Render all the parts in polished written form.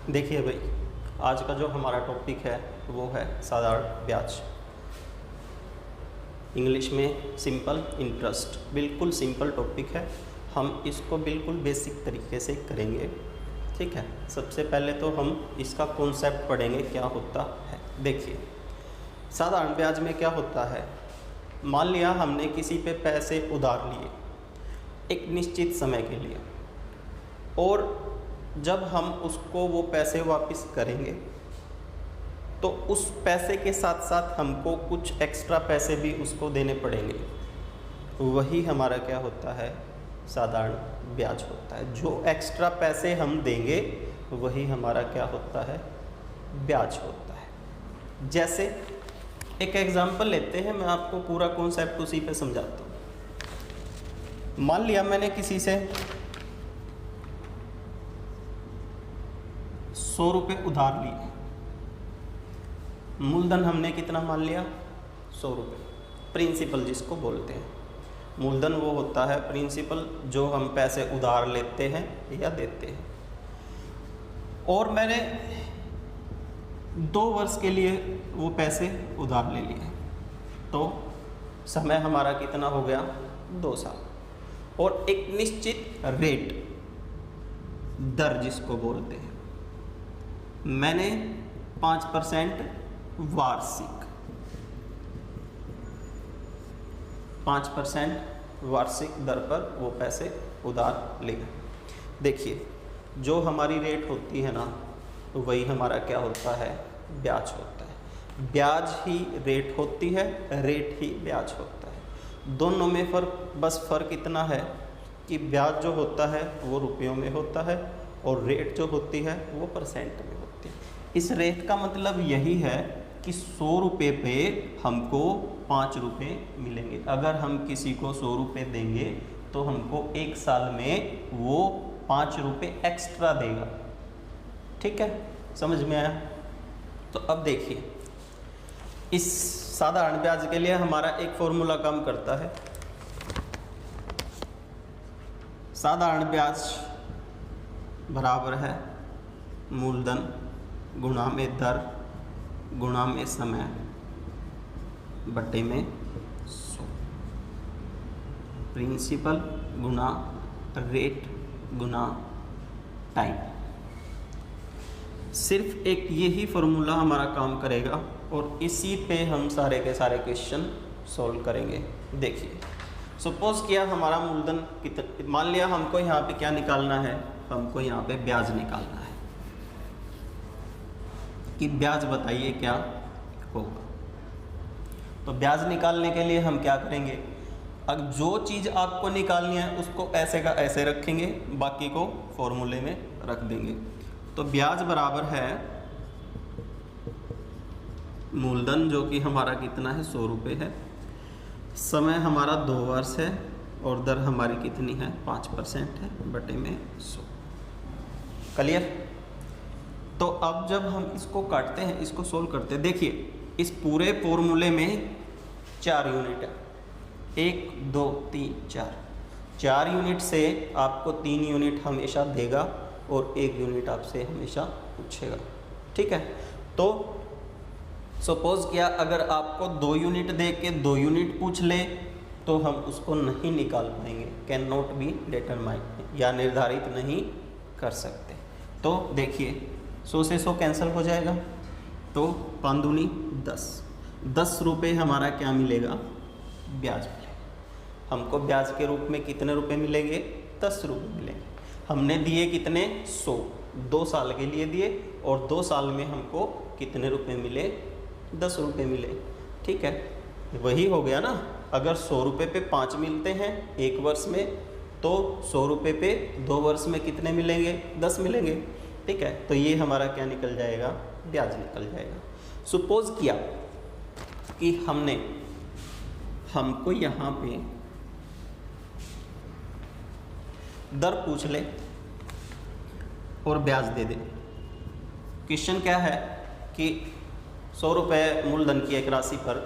देखिए भाई, आज का जो हमारा टॉपिक है वो है साधारण ब्याज, इंग्लिश में सिंपल इंटरेस्ट। बिल्कुल सिंपल टॉपिक है, हम इसको बिल्कुल बेसिक तरीके से करेंगे। ठीक है, सबसे पहले तो हम इसका कॉन्सेप्ट पढ़ेंगे क्या होता है। देखिए, साधारण ब्याज में क्या होता है, मान लिया हमने किसी पे पैसे उधार लिए एक निश्चित समय के लिए, और जब हम उसको वो पैसे वापस करेंगे तो उस पैसे के साथ साथ हमको कुछ एक्स्ट्रा पैसे भी उसको देने पड़ेंगे। वही हमारा क्या होता है, साधारण ब्याज होता है। जो एक्स्ट्रा पैसे हम देंगे वही हमारा क्या होता है, ब्याज होता है। जैसे एक एग्जांपल लेते हैं, मैं आपको पूरा कॉन्सेप्ट उसी पे समझाता हूँ। मान लिया मैंने किसी से 100 रुपये उधार लिए, मूलधन हमने कितना मान लिया, 100 रुपये। प्रिंसिपल जिसको बोलते हैं, मूलधन वो होता है प्रिंसिपल जो हम पैसे उधार लेते हैं या देते हैं। और मैंने 2 वर्ष के लिए वो पैसे उधार ले लिए, तो समय हमारा कितना हो गया, 2 साल। और एक निश्चित रेट, दर जिसको बोलते हैं, मैंने 5% वार्षिक 5% वार्षिक दर पर वो पैसे उधार लिए। देखिए, जो हमारी रेट होती है ना, तो वही हमारा क्या होता है, ब्याज होता है। ब्याज ही रेट होती है, रेट ही ब्याज होता है। दोनों में बस फ़र्क इतना है कि ब्याज जो होता है वो रुपयों में होता है और रेट जो होती है वो परसेंट में होती है। इस रेट का मतलब यही है कि 100 रुपये पे हमको 5 रुपये मिलेंगे। अगर हम किसी को 100 रुपये देंगे तो हमको 1 साल में वो 5 रुपये एक्स्ट्रा देगा। ठीक है, समझ में आया? तो अब देखिए, इस साधारण ब्याज के लिए हमारा एक फॉर्मूला काम करता है। साधारण ब्याज बराबर है मूलधन गुणा में दर गुणा में समय बटे में 100। प्रिंसिपल गुणा रेट गुणा टाइम। सिर्फ एक यही फॉर्मूला हमारा काम करेगा और इसी पे हम सारे के सारे क्वेश्चन सॉल्व करेंगे। देखिए, सपोज किया हमारा मूलधन कितना, मान लिया हमको यहाँ पे क्या निकालना है, हमको यहाँ पे ब्याज निकालना है कि ब्याज बताइए क्या होगा। तो ब्याज निकालने के लिए हम क्या करेंगे, अब जो चीज़ आपको निकालनी है उसको ऐसे का ऐसे रखेंगे, बाकी को फॉर्मूले में रख देंगे। तो ब्याज बराबर है मूलधन जो कि हमारा कितना है, 100 रुपये है, समय हमारा 2 वर्ष है और दर हमारी कितनी है, 5% है बटे में 100। क्लियर? तो अब जब हम इसको काटते हैं, इसको सोल्व करते हैं, देखिए इस पूरे फॉर्मूले में 4 यूनिट है, 1 2 3 4। 4 यूनिट से आपको 3 यूनिट हमेशा देगा और 1 यूनिट आपसे हमेशा पूछेगा। ठीक है, तो सपोज किया अगर आपको 2 यूनिट दे के 2 यूनिट पूछ ले तो हम उसको नहीं निकाल पाएंगे, कैन नॉट बी डिटरमाइंड, या निर्धारित नहीं कर सकते। तो देखिए 100 से 100 कैंसिल हो जाएगा, तो 5 दूनी 10 रुपये हमारा क्या मिलेगा, ब्याज मिलेगा। हमको ब्याज के रूप में कितने रुपए मिलेंगे, 10 रुपये मिलेंगे। हमने दिए कितने, 100, 2 साल के लिए दिए और 2 साल में हमको कितने रुपए मिले, 10 रुपये मिले। ठीक है, वही हो गया ना। अगर 100 रुपये पे 5 मिलते हैं 1 वर्ष में, तो 100 रुपये पे 2 वर्ष में कितने मिलेंगे, 10 मिलेंगे। ठीक है, तो ये हमारा क्या निकल जाएगा, ब्याज निकल जाएगा। सपोज किया कि हमको यहाँ पे दर पूछ ले और ब्याज दे दे। क्वेश्चन क्या है कि 100 रुपये मूलधन की एक राशि पर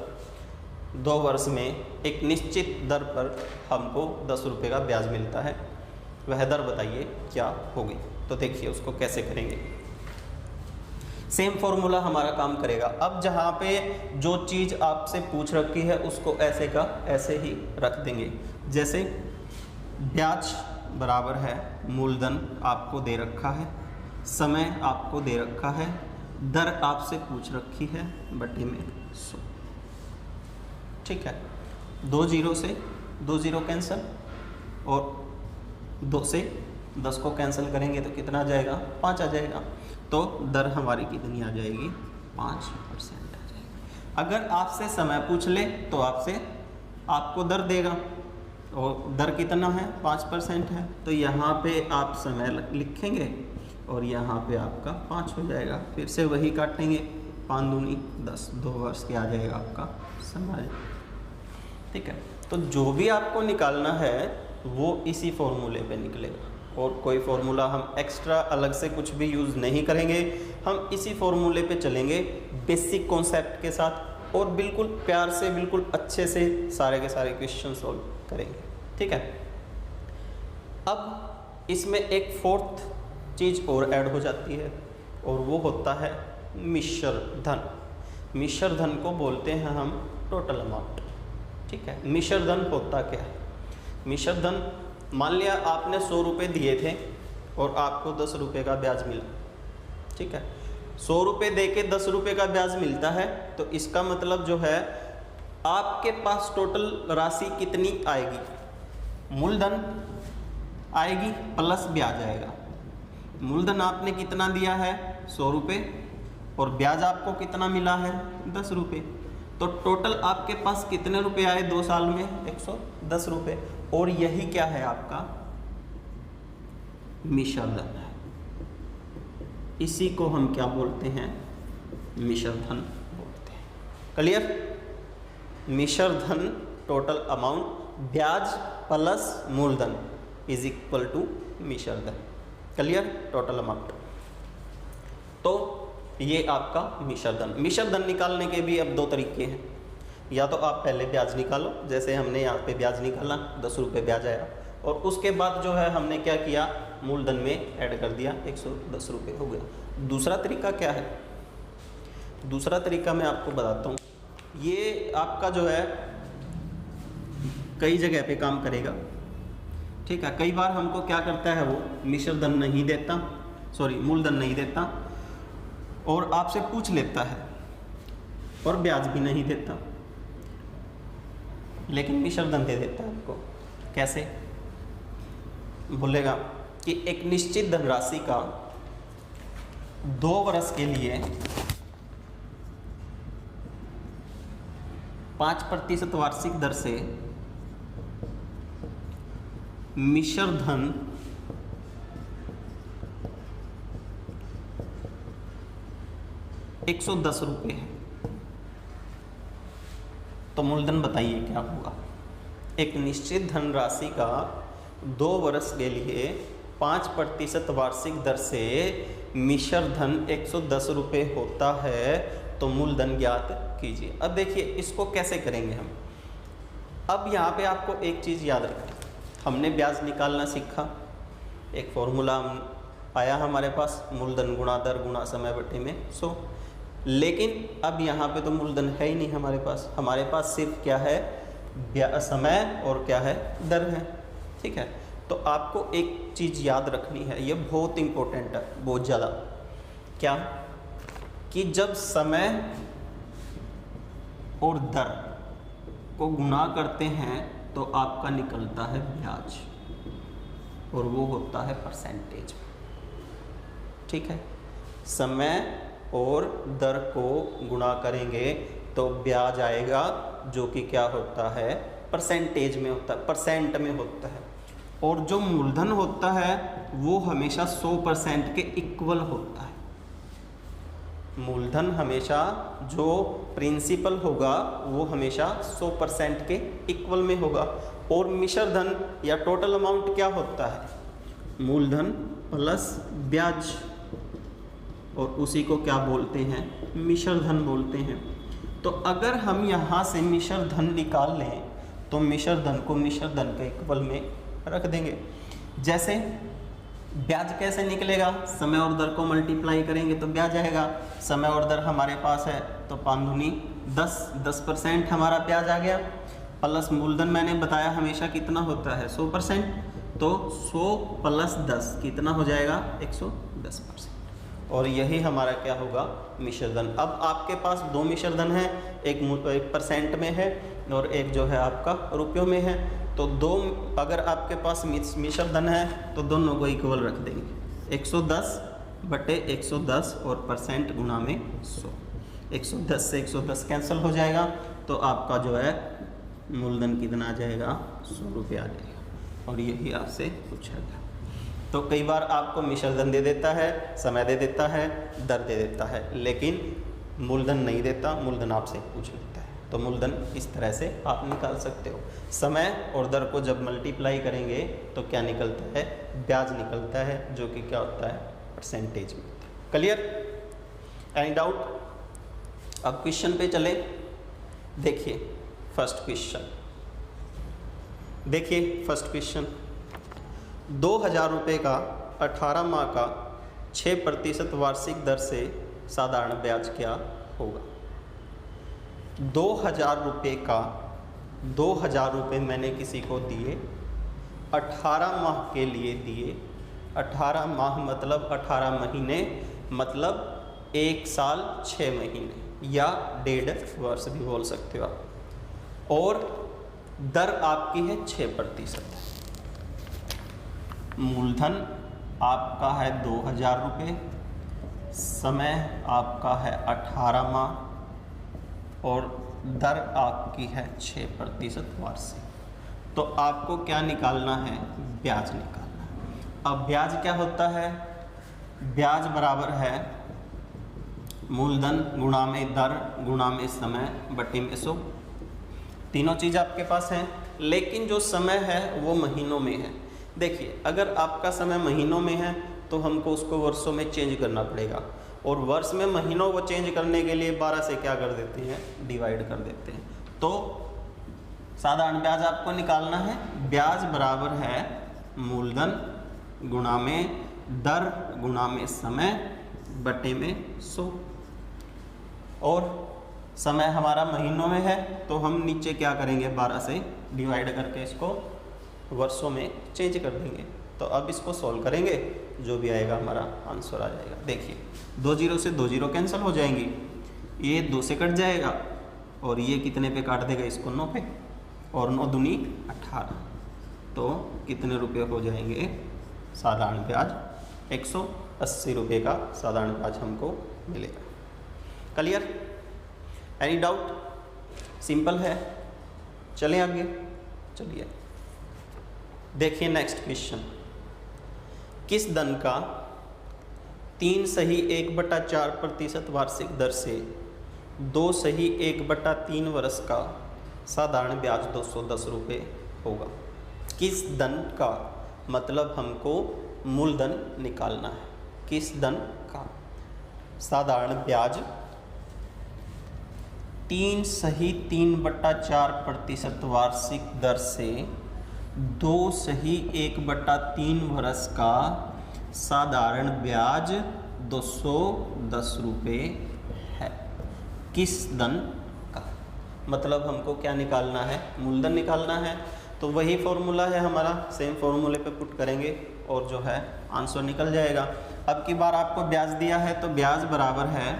2 वर्ष में एक निश्चित दर पर हमको 10 रुपये का ब्याज मिलता है, वह दर बताइए क्या होगी। तो देखिए उसको कैसे करेंगे। सेम फॉर्मूला हमारा काम करेगा। अब जहाँ पे जो चीज़ आपसे पूछ रखी है उसको ऐसे का ऐसे ही रख देंगे। जैसे ब्याज बराबर है मूलधन आपको दे रखा है, समय आपको दे रखा है, दर आपसे पूछ रखी है बटे में 100। ठीक है, 2 जीरो से 2 जीरो कैंसिल और 2 से 10 को कैंसिल करेंगे तो कितना आ जाएगा, 5 आ जाएगा। तो दर हमारी कितनी आ जाएगी, 5% आ जाएगी। अगर आपसे समय पूछ ले तो आपको दर देगा और दर कितना है, 5% है। तो यहाँ पे आप समय लिखेंगे और यहाँ पे आपका 5 हो जाएगा। फिर से वही काटेंगे, 5 दूनी 10, 2 वर्ष के आ जाएगा आपका समय। ठीक है, तो जो भी आपको निकालना है वो इसी फॉर्मूले पे निकलेगा और कोई फॉर्मूला हम एक्स्ट्रा अलग से कुछ भी यूज़ नहीं करेंगे। हम इसी फॉर्मूले पे चलेंगे बेसिक कॉन्सेप्ट के साथ और बिल्कुल प्यार से, बिल्कुल अच्छे से सारे के सारे क्वेश्चन सॉल्व करेंगे। ठीक है, अब इसमें एक 4th चीज़ और ऐड हो जाती है और वो होता है मिश्र धन। मिश्र धन को बोलते हैं हम टोटल अमाउंट। ठीक है, मिश्र धन होता क्या है? मिश्र धन, मान लिया आपने 100 रुपये दिए थे और आपको 10 रुपये का ब्याज मिला। ठीक है, 100 रुपये दे के 10 रुपये का ब्याज मिलता है तो इसका मतलब जो है आपके पास टोटल राशि कितनी आएगी, मूलधन आएगी प्लस ब्याज आएगा। मूलधन आपने कितना दिया है, 100 रुपये, और ब्याज आपको कितना मिला है, 10 रुपये। तो टोटल आपके पास कितने रुपए आए 2 साल में, 110 रुपये। और यही क्या है, आपका मिश्र धन है। इसी को हम क्या बोलते हैं, मिश्र धन बोलते हैं। क्लियर? मिश्र धन टोटल अमाउंट ब्याज प्लस मूलधन इज इक्वल टू मिश्र धन। क्लियर? Total amount. तो ये आपका मिश्र धन। मिश्र धन निकालने के भी अब 2 तरीके हैं। या तो आप पहले ब्याज निकालो, जैसे हमने यहाँ पे ब्याज निकाला, 10 रुपये ब्याज आया, और उसके बाद जो है हमने क्या किया, मूलधन में ऐड कर दिया, 110 रुपये हो गया। दूसरा तरीका क्या है? दूसरा तरीका मैं आपको बताता हूँ। ये आपका जो है कई जगह पे काम करेगा। ठीक है, कई बार हमको क्या करता है, वो मिश्र धन नहीं देता, मूलधन नहीं देता और आपसे पूछ लेता है और ब्याज भी नहीं देता, लेकिन मिश्र धन दे देता है आपको। कैसे? बोलेगा कि एक निश्चित धनराशि का 2 वर्ष के लिए 5% वार्षिक दर से मिश्र धन 110 रुपये है। तो मूलधन बताइए क्या होगा? एक निश्चित धनराशि का 2 वर्ष के लिए 5% वार्षिक दर से मिश्र धन 110 रुपये होता है। तो मूलधन ज्ञात कीजिए। अब देखिए इसको कैसे करेंगे हम। अब यहाँ पे आपको एक चीज़ याद रखें, हमने ब्याज निकालना सीखा, एक फॉर्मूला आया हमारे पास, मूलधन गुणा दर गुणा समय बटे में 100। लेकिन अब यहाँ पे तो मूलधन है ही नहीं हमारे पास सिर्फ क्या है, समय और क्या है, दर है। ठीक है, तो आपको एक चीज़ याद रखनी है, ये बहुत इम्पोर्टेंट है, बहुत ज़्यादा। क्या? कि जब समय और दर को गुणा करते हैं तो आपका निकलता है ब्याज, और वो होता है परसेंटेज। ठीक है, समय और दर को गुणा करेंगे तो ब्याज आएगा, जो कि क्या होता है, परसेंटेज में होता है, परसेंट में होता है। और जो मूलधन होता है वो हमेशा 100% के इक्वल होता है। मूलधन हमेशा, जो प्रिंसिपल होगा वो हमेशा 100% के इक्वल में होगा। और मिश्र धन या टोटल अमाउंट क्या होता है, मूलधन प्लस ब्याज, और उसी को क्या बोलते हैं, मिश्र धन बोलते हैं। तो अगर हम यहाँ से मिश्र धन निकाल लें तो मिश्र धन को मिश्र धन के इक्वल में रख देंगे। जैसे ब्याज कैसे निकलेगा? समय और दर को मल्टीप्लाई करेंगे तो ब्याज आएगा। समय और दर हमारे पास है तो 5 दूनी 10% हमारा ब्याज आ गया, प्लस मूलधन मैंने बताया हमेशा कितना होता है 100%, तो 100 प्लस 10 कितना हो जाएगा 110%। और यही हमारा क्या होगा मिश्रधन। अब आपके पास दो मिश्रधन है, एक परसेंट में है और एक जो है आपका रुपयों में है। तो दो अगर आपके पास मिश्रधन है तो दोनों को इक्वल रख देंगे, 110/110 और परसेंट गुणा में 100। 110 से 110 कैंसिल हो जाएगा तो आपका जो है मूलधन कितना आ जाएगा 100 रुपये आ जाएगा। और यही आपसे पूछा गया। तो कई बार आपको मिश्रधन दे देता है, समय दे देता है, दर दे देता है, लेकिन मूलधन नहीं देता, मूलधन आपसे पूछ लेता है। तो मूलधन इस तरह से आप निकाल सकते हो। समय और दर को जब मल्टीप्लाई करेंगे तो क्या निकलता है? ब्याज निकलता है, जो कि क्या होता है परसेंटेज में। क्लियर? Any doubt? अब क्वेश्चन पे चले। देखिए फर्स्ट क्वेश्चन, देखिए फर्स्ट क्वेश्चन, 2000 रुपये का 18 माह का 6% वार्षिक दर से साधारण ब्याज क्या होगा? 2000 रुपये का 2000 रुपये मैंने किसी को दिए, 18 माह के लिए दिए। 18 माह मतलब 18 महीने, मतलब 1 साल 6 महीने या 1.5 वर्ष भी बोल सकते हो आप। और दर आपकी है 6%। मूलधन आपका है 2000 रुपये, समय आपका है 18 माह और दर आपकी है 6% वार्षिक। तो आपको क्या निकालना है? ब्याज निकालना है। अब ब्याज क्या होता है? ब्याज बराबर है मूलधन गुणा में दर गुणा में समय बटे में 100। तीनों चीज़ आपके पास हैं, लेकिन जो समय है वो महीनों में है। देखिए अगर आपका समय महीनों में है तो हमको उसको वर्षों में चेंज करना पड़ेगा, और वर्ष में महीनों को चेंज करने के लिए 12 से क्या कर देते हैं? डिवाइड कर देते हैं। तो साधारण ब्याज आपको निकालना है। ब्याज बराबर है मूलधन गुणा में दर गुणा में समय बटे में 100। और समय हमारा महीनों में है तो हम नीचे क्या करेंगे? 12 से डिवाइड करके इसको वर्षों में चेंज कर देंगे। तो अब इसको सॉल्व करेंगे, जो भी आएगा हमारा आंसर आ जाएगा। देखिए 2 0 से 2 0 कैंसिल हो जाएंगी, ये 2 से कट जाएगा और ये कितने पे काट देगा? इसको 9 पे, और 9 दूनी 18। तो कितने रुपए हो जाएंगे? साधारण ब्याज 180 रुपये का साधारण ब्याज हमको मिलेगा। क्लियर? Any doubt? सिंपल है। चलें आगे। चलिए देखिए नेक्स्ट क्वेश्चन, किस धन का 3 सही 1/4% वार्षिक दर से 2 सही 1/3 वर्ष का साधारण ब्याज 210 रुपये होगा? किस धन का मतलब हमको मूलधन निकालना है। किस धन का साधारण ब्याज 3 सही 3/4% वार्षिक दर से 2 सही 1/3 वर्ष का साधारण ब्याज 210 रुपये है। किस धन का मतलब हमको क्या निकालना है? मूलधन निकालना है। तो वही फॉर्मूला है हमारा, सेम फॉर्मूले पे पुट करेंगे और जो है आंसर निकल जाएगा। अब की बार आपको ब्याज दिया है तो ब्याज बराबर है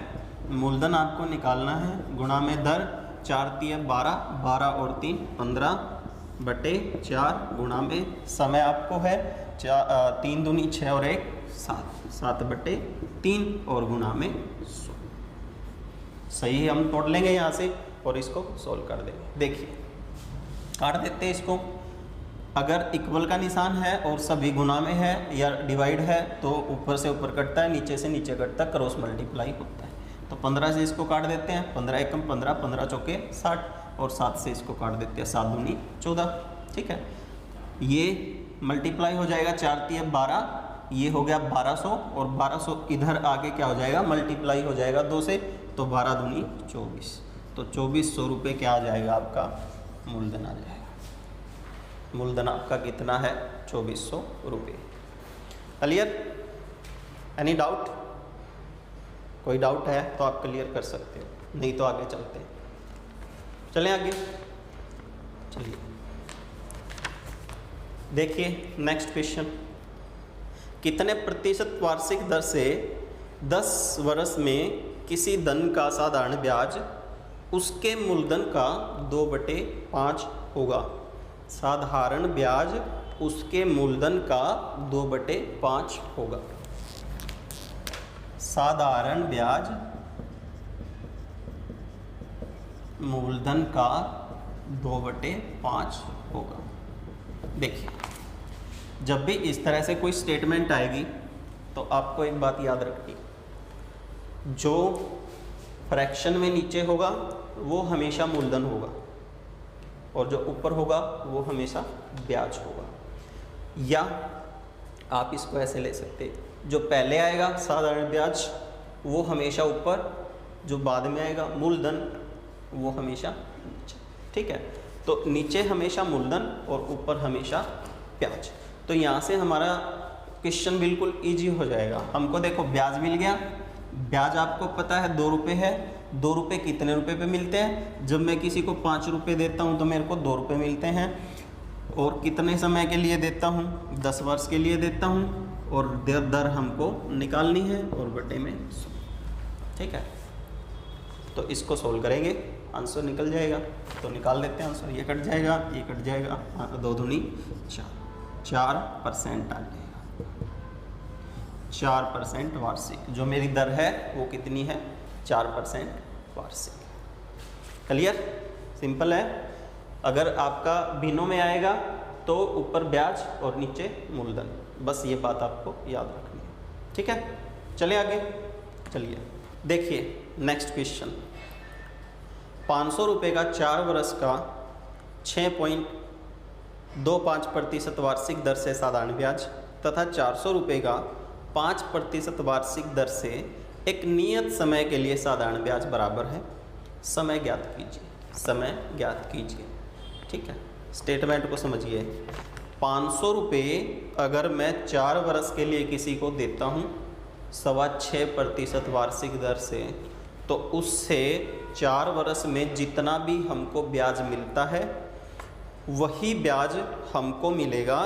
मूलधन आपको निकालना है गुणा में दर, 4 × 12, 12 और 3 15 बटे 4 गुणा में समय आपको है 3 दूनी 6 और 1 7, 7/3 और गुणा में 100। सही हम तोड़ लेंगे यहाँ से और इसको सोल्व कर देंगे। देखिए काट देते हैं इसको। अगर इक्वल का निशान है और सभी गुणा में है या डिवाइड है तो ऊपर से ऊपर कटता है, नीचे से नीचे कटता है, क्रॉस मल्टीप्लाई होता है। तो 15 से इसको काट देते हैं, 15 एकम 15, 15 चौके 60 और 7 से इसको काट देते हैं, 7 दूनी 14। ठीक है, ये मल्टीप्लाई हो जाएगा 4 × 12, ये हो गया 1200 और 1200 इधर आगे क्या हो जाएगा? मल्टीप्लाई हो जाएगा 2 से, तो 12 दूनी 24। तो 2400 रुपये क्या आ जाएगा? आपका मूलधन आ जाएगा। मूलधन आपका कितना है? 2400 रुपये। क्लियर? Any doubt? कोई डाउट है तो आप क्लियर कर सकते हो, नहीं तो आगे चलते हैं। चलें आगे, चलिए देखिए नेक्स्ट क्वेश्चन। कितने प्रतिशत वार्षिक दर से 10 वर्ष में किसी धन का साधारण ब्याज उसके मूलधन का 2/5 होगा? साधारण ब्याज उसके मूलधन का 2/5 होगा। साधारण ब्याज मूलधन का 2/5 होगा। देखिए, जब भी इस तरह से कोई स्टेटमेंट आएगी तो आपको एक बात याद रखनी, जो फ्रैक्शन में नीचे होगा वो हमेशा मूलधन होगा और जो ऊपर होगा वो हमेशा ब्याज होगा। या आप इसको ऐसे ले सकते हैं, जो पहले आएगा साधारण ब्याज वो हमेशा ऊपर, जो बाद में आएगा मूलधन वो हमेशा नीचे। ठीक है, तो नीचे हमेशा मूलधन और ऊपर हमेशा ब्याज। तो यहाँ से हमारा क्वेश्चन बिल्कुल इजी हो जाएगा। हमको देखो ब्याज मिल गया, ब्याज आपको पता है 2 रुपये है। 2 रुपये कितने रुपए पे मिलते हैं? जब मैं किसी को 5 रुपये देता हूँ तो मेरे को 2 रुपये मिलते हैं। और कितने समय के लिए देता हूँ? 10 वर्ष के लिए देता हूँ। और दर हमको निकालनी है और बटे में 100। ठीक है, तो इसको सोल्व करेंगे, आंसर निकल जाएगा। तो निकाल लेते हैं आंसर। ये कट जाएगा, ये कट जाएगा, 2 दूनी 4, 4% आ जाएगा। 4% वार्षिक जो मेरी दर है वो कितनी है? 4% वार्षिक। क्लियर? सिंपल है। अगर आपका बिनों में आएगा तो ऊपर ब्याज और नीचे मूलधन, बस ये बात आपको याद रखनी है। ठीक है, चलिए आगे। चलिए देखिए नेक्स्ट क्वेश्चन। 500 रुपये का 4 वर्ष का 6.25% वार्षिक दर से साधारण ब्याज तथा 400 रुपये का 5% वार्षिक दर से एक नियत समय के लिए साधारण ब्याज बराबर है। समय ज्ञात कीजिए। समय ज्ञात कीजिए। ठीक है, स्टेटमेंट को समझिए। 500 रुपये अगर मैं 4 वर्ष के लिए किसी को देता हूँ 6.25% वार्षिक दर से, तो उससे 4 वर्ष में जितना भी हमको ब्याज मिलता है वही ब्याज हमको मिलेगा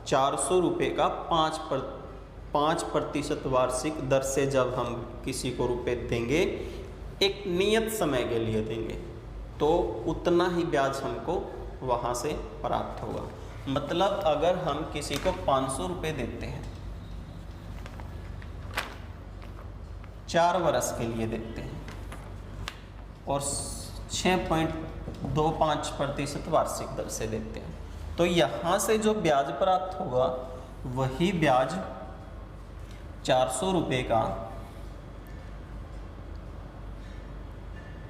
400 रुपये का 5% वार्षिक दर से। जब हम किसी को रुपए देंगे एक नियत समय के लिए देंगे तो उतना ही ब्याज हमको वहाँ से प्राप्त होगा। मतलब अगर हम किसी को 500 रुपये देते हैं, 4 वर्ष के लिए देते हैं और 6.25% वार्षिक दर से देते हैं, तो यहाँ से जो ब्याज प्राप्त होगा वही ब्याज 400 रुपये का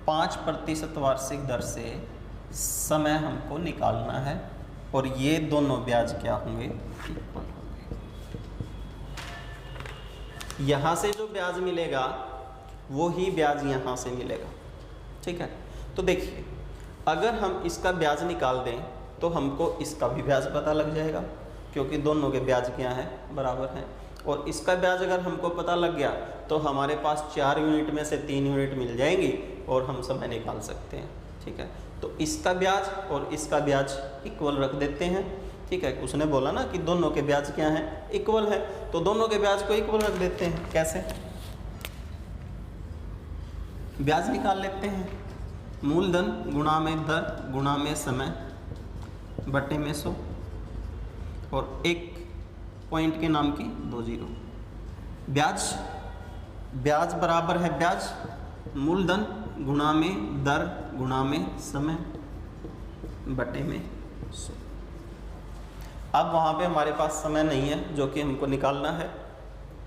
5% वार्षिक दर से समय हमको निकालना है। और ये दोनों ब्याज क्या होंगे? इक्वल होंगे। यहाँ से जो ब्याज मिलेगा वो ही ब्याज यहाँ से मिलेगा। ठीक है, तो देखिए अगर हम इसका ब्याज निकाल दें तो हमको इसका भी ब्याज पता लग जाएगा, क्योंकि दोनों के ब्याज क्या है? बराबर हैं। और इसका ब्याज अगर हमको पता लग गया तो हमारे पास 4 यूनिट में से 3 यूनिट मिल जाएंगी और हम समय निकाल सकते हैं। ठीक है, तो इसका ब्याज और इसका ब्याज इक्वल रख देते हैं। ठीक है, उसने बोला ना कि दोनों के ब्याज क्या हैं? इक्वल है, तो दोनों के ब्याज को इक्वल रख देते हैं। कैसे? ब्याज निकाल लेते हैं। मूलधन गुणा में दर गुणा में समय बटे में 100 और एक पॉइंट के नाम की 2 जीरो। ब्याज बराबर है ब्याज मूलधन गुणा में दर गुणा में समय बटे में 100। अब वहाँ पे हमारे पास समय नहीं है जो कि हमको निकालना है,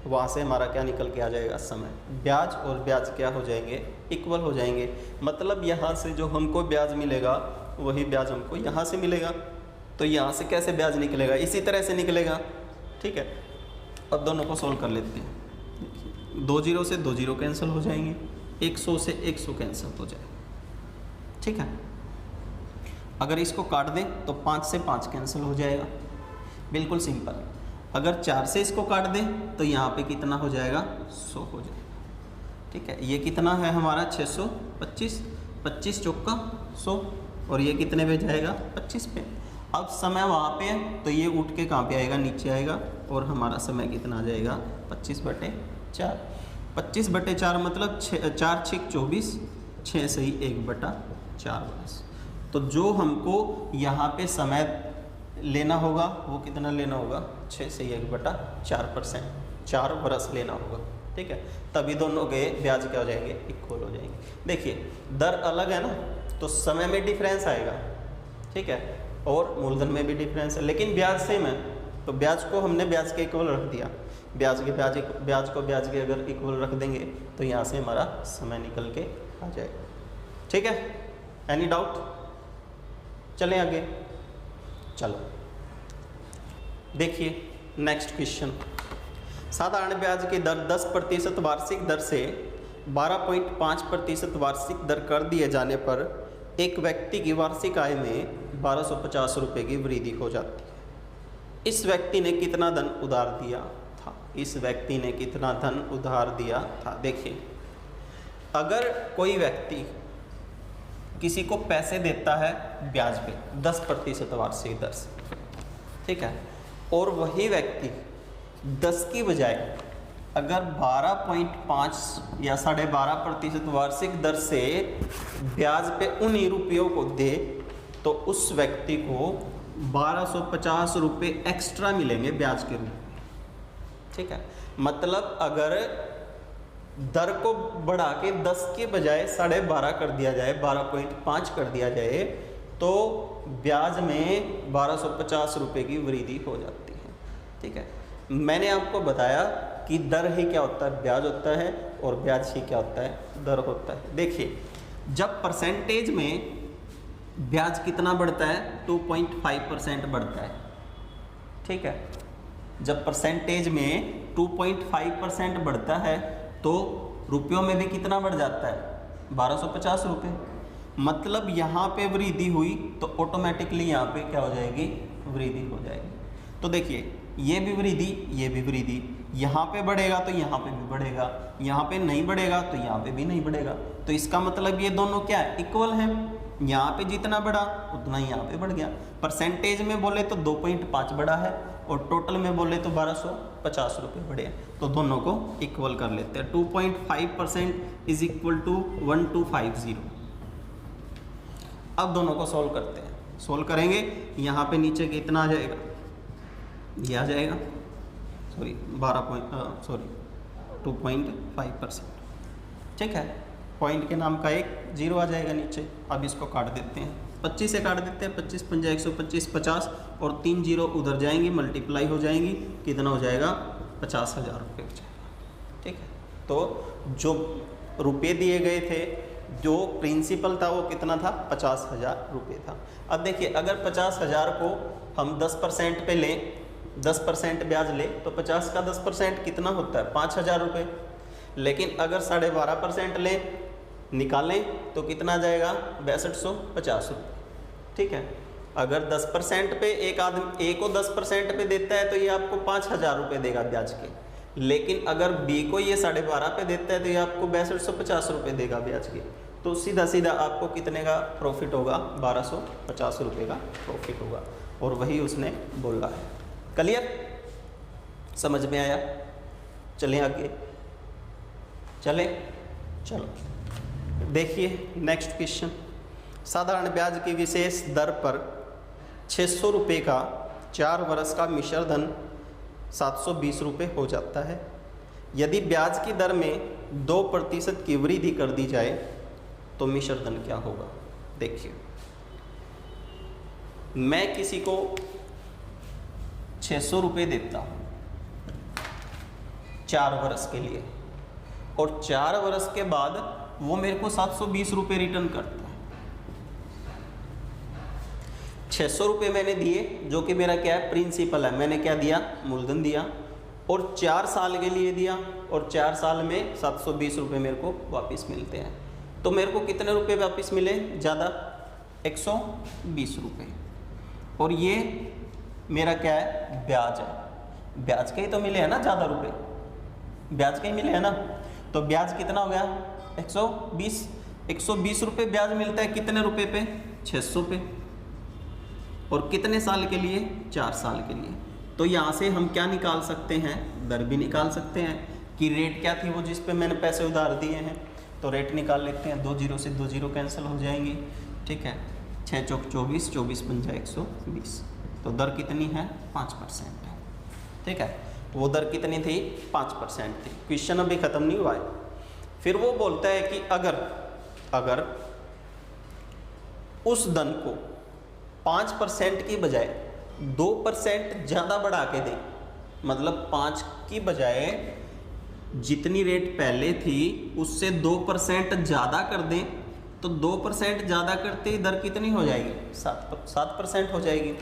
वहाँ से हमारा क्या निकल के आ जाएगा? समय। ब्याज और ब्याज क्या हो जाएंगे? इक्वल हो जाएंगे। मतलब यहाँ से जो हमको ब्याज मिलेगा वही ब्याज हमको यहाँ से मिलेगा। तो यहाँ से कैसे ब्याज निकलेगा? इसी तरह से निकलेगा। ठीक है, अब दोनों को सोल्व कर लेते हैं। 2 जीरो से 2 जीरो कैंसिल हो जाएंगे, 100 से 100 कैंसिल हो जाएगा। ठीक है, अगर इसको काट दें तो 5 से 5 कैंसिल हो जाएगा। बिल्कुल सिंपल। अगर 4 से इसको काट दें तो यहाँ पे कितना हो जाएगा, 100 हो जाएगा। ठीक है, ये कितना है हमारा 625, 25 चौका 100, और ये कितने पे जाएगा, 25 पे। अब समय वहाँ पे है तो ये उठ के कहाँ पे आएगा, नीचे आएगा, और हमारा समय कितना आ जाएगा, 25/4। 25/4 मतलब 4 × 6 = 24, 6 सही 1/4 बरस। तो जो हमको यहाँ पे समय लेना होगा वो कितना लेना होगा, 6 से 1/4%, 4 बरस लेना होगा। ठीक है, तभी दोनों के ब्याज क्या हो जाएंगे, इक्वल हो जाएंगे। देखिए दर अलग है ना, तो समय में डिफरेंस आएगा। ठीक है, और मूलधन में भी डिफरेंस है, लेकिन ब्याज सेम है, तो ब्याज को हमने ब्याज के इक्वल रख दिया। ब्याज को ब्याज के अगर इक्वल रख देंगे तो यहाँ से हमारा समय निकल के आ जाएगा। ठीक है, एनी डाउट? चलें आगे। चलो देखिए नेक्स्ट क्वेश्चन। साधारण ब्याज की दर 10% वार्षिक दर से 12.5% वार्षिक दर कर दिए जाने पर एक व्यक्ति की वार्षिक आय में 1250 रुपये की वृद्धि हो जाती है। इस व्यक्ति ने कितना धन उधार दिया था? इस व्यक्ति ने कितना धन उधार दिया था? देखिए, अगर कोई व्यक्ति किसी को पैसे देता है ब्याज पे 10% वार्षिक दर से, ठीक है, और वही व्यक्ति 10 की बजाय अगर 12.5 या 12.5% वार्षिक दर से ब्याज पे उन्हीं रुपयों को दे, तो उस व्यक्ति को 1250 रुपये एक्स्ट्रा मिलेंगे ब्याज के रूप में। ठीक है, मतलब अगर दर को बढ़ा के 10 के बजाय 12.5 कर दिया जाए, 12.5 कर दिया जाए, तो ब्याज में 1250 रुपये की वृद्धि हो जाती है। ठीक है, मैंने आपको बताया कि दर ही क्या होता है, ब्याज होता है, और ब्याज ही क्या होता है, दर होता है। देखिए, जब परसेंटेज में ब्याज कितना बढ़ता है, 2.5% बढ़ता है। ठीक है, जब परसेंटेज में 2.5% बढ़ता है तो रुपयों में भी कितना बढ़ जाता है, 1250 रुपये। मतलब यहाँ पे वृद्धि हुई तो ऑटोमेटिकली यहाँ पे क्या हो जाएगी, वृद्धि हो जाएगी। तो देखिए, ये भी वृद्धि, ये भी वृद्धि, यहाँ पे बढ़ेगा तो यहाँ पे भी बढ़ेगा, यहाँ पे नहीं बढ़ेगा तो यहाँ पे भी नहीं बढ़ेगा। तो इसका मतलब ये दोनों क्या है, इक्वल है। यहाँ पे जितना बढ़ा उतना ही यहाँ पे बढ़ गया। परसेंटेज में बोले तो 2.5 बढ़ा है, और टोटल में बोले तो 1250 रुपये बढ़े हैं, तो दोनों को इक्वल कर लेते हैं। 2.5% = 1250। अब दोनों को सॉल्व करते हैं। सॉल्व करेंगे, यहाँ पे नीचे कितना आ जाएगा, ये आ जाएगा, 2.5%। ठीक है, पॉइंट के नाम का एक 0 आ जाएगा नीचे। अब इसको काट देते हैं, 25 से काट देते हैं, 25 × 5 = 125, 50, और 3 0 उधर जाएंगी, मल्टीप्लाई हो जाएंगी, कितना हो जाएगा, 50,000 रुपये हो जाएगा। ठीक है, तो जो रुपये दिए गए थे, जो प्रिंसिपल था वो कितना था, 50,000 रुपये था। अब देखिए, अगर 50,000 को हम 10% पे लें, 10% ब्याज ले, तो 50 का 10% कितना होता है, 5,000 रुपये। लेकिन अगर 12.5% लें, निकालें, तो कितना आ जाएगा, 6250 रुपये। ठीक है, अगर 10% पे एक आदमी ए को 10% पे देता है तो ये आपको 5,000 रुपये देगा ब्याज के। लेकिन अगर बी को ये 12.5 पे देता है तो ये आपको 6250 रुपये देगा ब्याज के। तो सीधा सीधा आपको कितने का प्रॉफिट होगा, 1250 रुपये का प्रॉफिट होगा, और वही उसने बोला है। क्लियर, समझ में आया? चलें आगे, चलें, चलो देखिए नेक्स्ट क्वेश्चन। साधारण ब्याज की विशेष दर पर 600 रुपये का 4 वर्ष का मिश्र धन 720 रुपये हो जाता है। यदि ब्याज की दर में 2% की वृद्धि कर दी जाए तो मिश्र धन क्या होगा? देखिए, मैं किसी को 600 रुपये देता हूँ 4 वर्ष के लिए, और 4 वर्ष के बाद वो मेरे को 720 रुपये रिटर्न करता है। 600 रुपये मैंने दिए, जो कि मेरा क्या है, प्रिंसिपल है, मैंने क्या दिया, मूलधन दिया, और 4 साल के लिए दिया, और 4 साल में 720 रुपये मेरे को वापस मिलते हैं। तो मेरे को कितने रुपये वापस मिले, ज़्यादा, 120 रुपये। और ये मेरा क्या है, ब्याज है। ब्याज के ही तो मिले हैं ना ज़्यादा रुपए, ब्याज के ही मिले हैं ना। तो ब्याज कितना हो गया 120, 120 रुपये ब्याज मिलता है कितने रुपए पे, 600 पे। और कितने साल के लिए, 4 साल के लिए। तो यहाँ से हम क्या निकाल सकते हैं, दर भी निकाल सकते हैं कि रेट क्या थी वो जिस पे मैंने पैसे उधार दिए हैं। तो रेट निकाल लेते हैं, 2 जीरो से 2 जीरो कैंसिल हो जाएंगी, ठीक है। 6 चौक 24, 24 पंजा 120। तो दर कितनी है, 5% है, ठीक है। वो दर कितनी थी, 5% थी। क्वेश्चन अभी ख़त्म नहीं हुआ है। फिर वो बोलता है कि अगर उस धन को 5% की बजाय 2% ज़्यादा बढ़ा के दे, मतलब 5 की बजाय जितनी रेट पहले थी उससे 2% ज़्यादा कर दें, तो 2% ज़्यादा करते ही दर कितनी हो जाएगी, 7% हो जाएगी।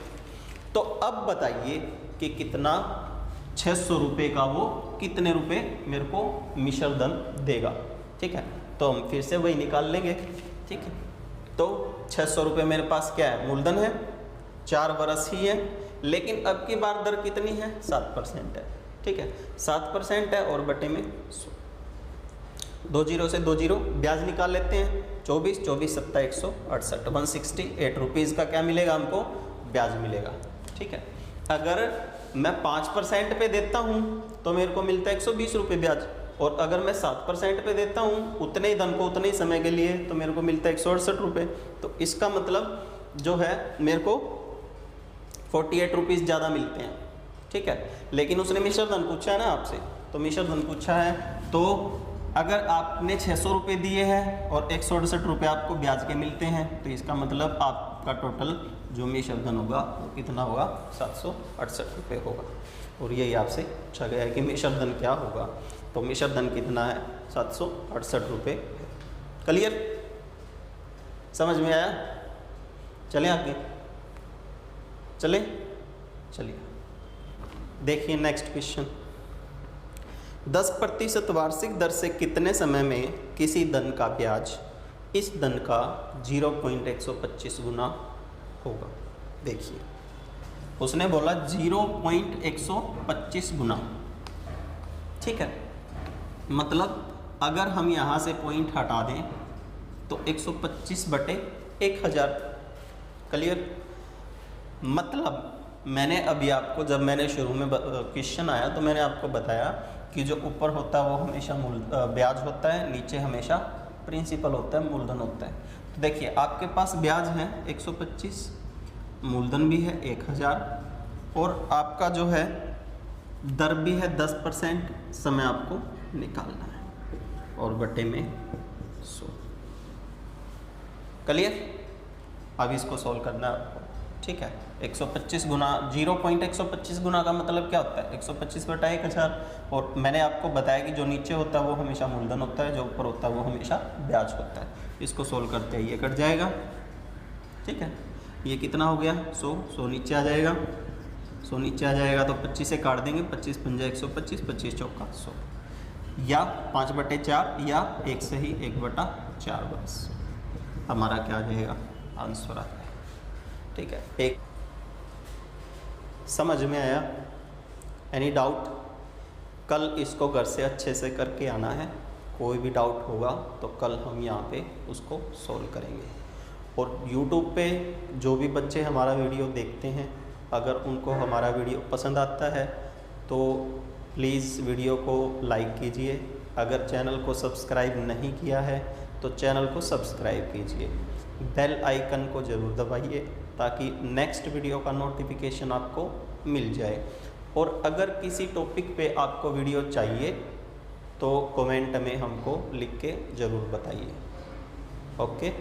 तो अब बताइए कि कितना, 600 रुपये का वो कितने रुपए मेरे को मिश्र धन देगा, ठीक है। तो हम फिर से वही निकाल लेंगे, ठीक है। तो 600 रुपये मेरे पास क्या है, मूलधन है, 4 वर्ष ही है, लेकिन अब की बार दर कितनी है, 7% है, ठीक है। 7% है और बटे में 2 जीरो से 2 जीरो, ब्याज निकाल लेते हैं। 24, 24 सत्ता 168, 168 रुपीज़ का क्या मिलेगा हमको, ब्याज मिलेगा, ठीक है। अगर मैं 5% पे देता हूँ तो मेरे को मिलता है 120 रुपये ब्याज, और अगर मैं 7% पे देता हूँ उतने ही धन को उतने ही समय के लिए तो मेरे को मिलता है 168 रुपये। तो इसका मतलब जो है मेरे को 48 रुपीज़ ज़्यादा मिलते हैं, ठीक है। लेकिन उसने मिश्र धन पूछा है ना आपसे, तो मिश्र धन पूछा है, तो अगर आपने 600 रुपये दिए हैं और 168 रुपये आपको ब्याज के मिलते हैं, तो इसका मतलब आपका टोटल जो मिश्र धन होगा वो कितना होगा, 768 रुपये होगा। और यही आपसे पूछा गया है कि मिश्र धन क्या होगा। तो मिश्र धन कितना है, 768 रुपये। क्लियर, समझ में आया? चलें आगे, चलिए देखिए नेक्स्ट क्वेश्चन। 10% वार्षिक दर से कितने समय में किसी धन का ब्याज इस धन का 0.125 गुना होगा। देखिए उसने बोला 0.125 गुना, ठीक है। मतलब अगर हम यहाँ से पॉइंट हटा दें तो 125 बटे 1000। क्लियर, मतलब मैंने अभी आपको, जब मैंने शुरू में क्वेश्चन आया तो मैंने आपको बताया कि जो ऊपर होता है वो हमेशा ब्याज होता है, नीचे हमेशा प्रिंसिपल होता है, मूलधन होता है। तो देखिए आपके पास ब्याज है 125, मूलधन भी है 1000, और आपका जो है दर भी है 10%, समय आपको निकालना है, और बटे में 100। क्लियर, अब इसको सॉल्व करना है आपको, ठीक है। 125 गुना 0.125 गुना का मतलब क्या होता है, 125 बटा 1000। और मैंने आपको बताया कि जो नीचे होता है वो हमेशा मूलधन होता है, जो ऊपर होता है वो हमेशा ब्याज होता है। इसको सोल्व करते हैं, ये कट जाएगा, ठीक है। ये कितना हो गया, 100 नीचे आ जाएगा, 100 नीचे आ जाएगा तो 25 से काट देंगे, 25 पंजा 125, 25 चौका 100, या 5/4 या 1 से ही 1/4, बस हमारा क्या आ जाएगा, आंसर आ जाएगा, ठीक है। एक समझ में आया? Any doubt? कल इसको घर से अच्छे से करके आना है, कोई भी डाउट होगा तो कल हम यहाँ पे उसको सॉल्व करेंगे। और YouTube पे जो भी बच्चे हमारा वीडियो देखते हैं, अगर उनको हमारा वीडियो पसंद आता है तो प्लीज़ वीडियो को लाइक कीजिए। अगर चैनल को सब्सक्राइब नहीं किया है तो चैनल को सब्सक्राइब कीजिए, बेल आइकन को ज़रूर दबाइए ताकि नेक्स्ट वीडियो का नोटिफिकेशन आपको मिल जाए। और अगर किसी टॉपिक पे आपको वीडियो चाहिए तो कमेंट में हमको लिख के ज़रूर बताइए। ओके।